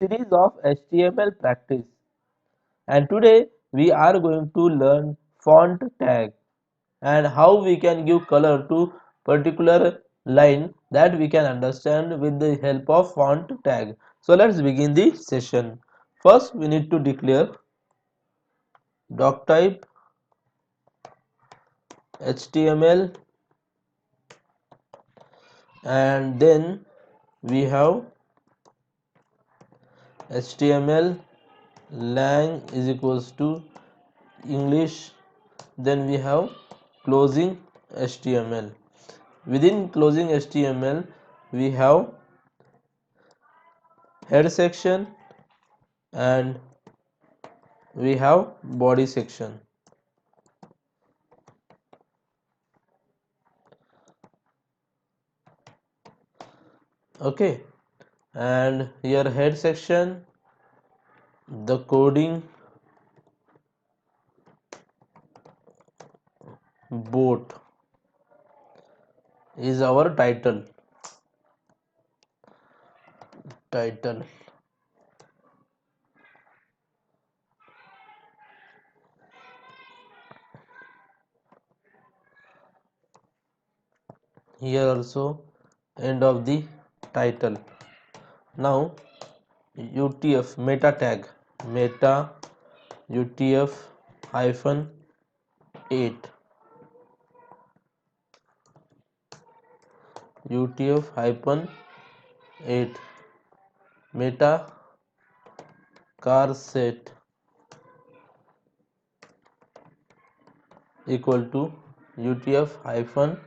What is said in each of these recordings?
series of HTML practice, and today we are going to learn font tag and how we can give color to particular line that we can understand with the help of font tag. So let's begin the session. First we need to declare doc type HTML, and then we have HTML lang is equals to English. Then we have closing HTML. Within closing HTML we have head section and we have body section. Okay, and here head section, the coding boat is our title. Here also end of the title. Now UTF meta tag, meta UTF hyphen 8, UTF hyphen 8, meta car set equal to UTF hyphen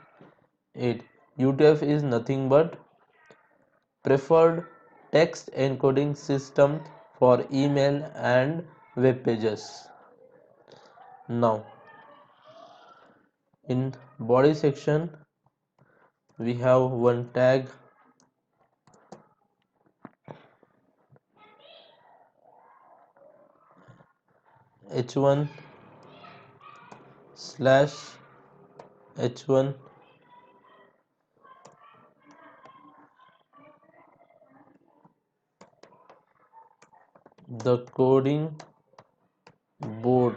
8. UTF is nothing but preferred text encoding system for email and web pages. Now in body section we have one tag h1 slash h1 the coding board,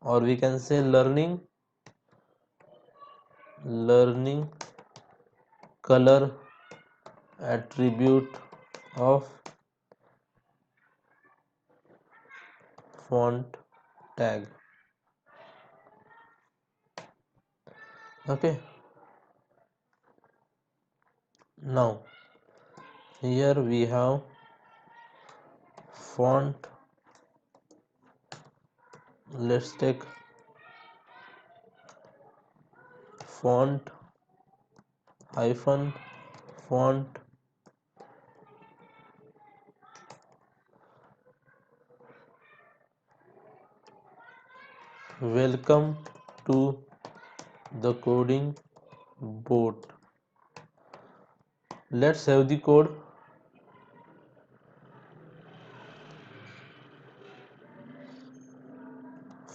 or we can say learning color attribute of font tag. Okay, now here we have font. Let's take font hyphen font welcome to the coding board. Let's save the code.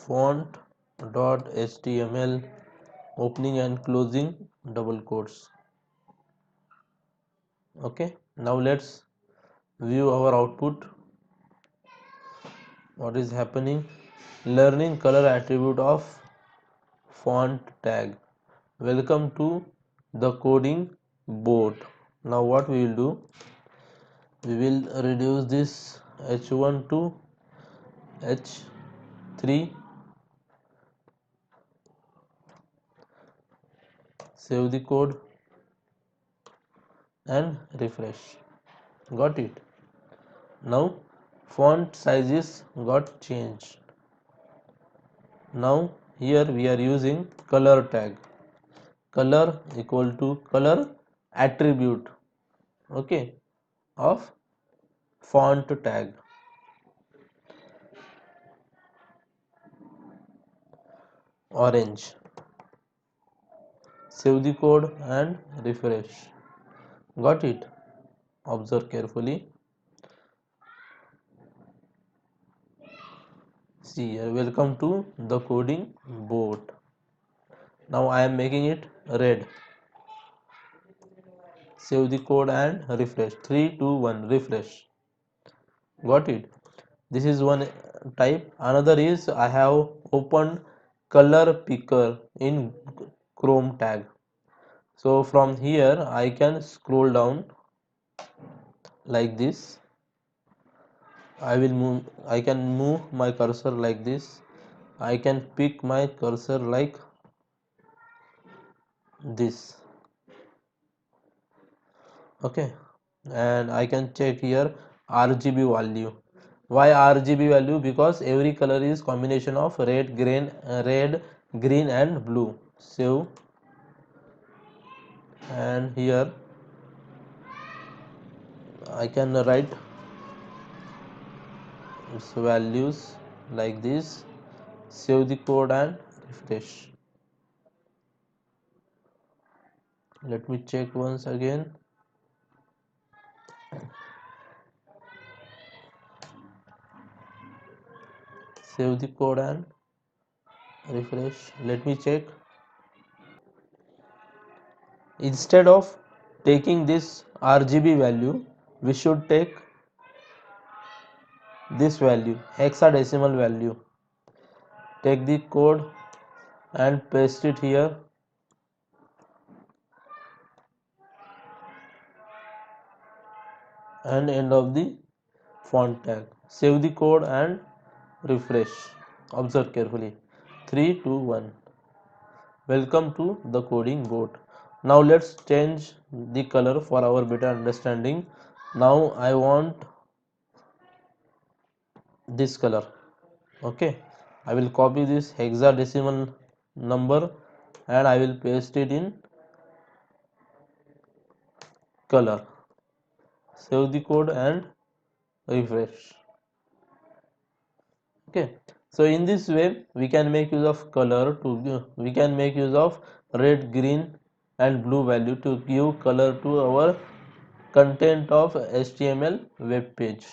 Font.html opening and closing double quotes. Okay, now let's view our output. What is happening? Learning color attribute of font tag. Welcome to the coding board. Now what we will do? We will reduce this h1 to h3. Save the code and refresh. Got it? Now font sizes got changed. Now here we are using color tag. Color equal to color attribute, okay, of font tag. Orange. Save the code and refresh. Got it? Observe carefully. See here, welcome to the coding board. Now I am making it red. Save the code and refresh. 3 2 1 refresh. Got it? This is one type. Another is I have opened color picker in Chrome tag. So from here I can scroll down like this. I can move my cursor like this. I can pick my cursor like this. Okay, and I can check here RGB value. Why RGB value? Because every color is combination of red, green and blue. So and here I can write its values like this. Save the code and refresh. Let me check once again. Save the code and refresh. Let me check. Instead of taking this RGB value, we should take this value, hexadecimal value. Take the code and paste it here and end of the font tag. Save the code and refresh. Observe carefully. 3, 2, 1. Welcome to the coding boat. Now let's change the color for our better understanding. Now I want this color. Okay, I will copy this hexadecimal number and I will paste it in color. Save the code and refresh. Okay, so in this way we can make use of color to we can make use of red, green and blue value to give color to our content of HTML web page.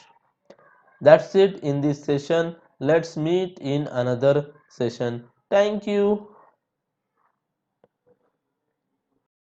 That's it in this session. Let's meet in another session. Thank you.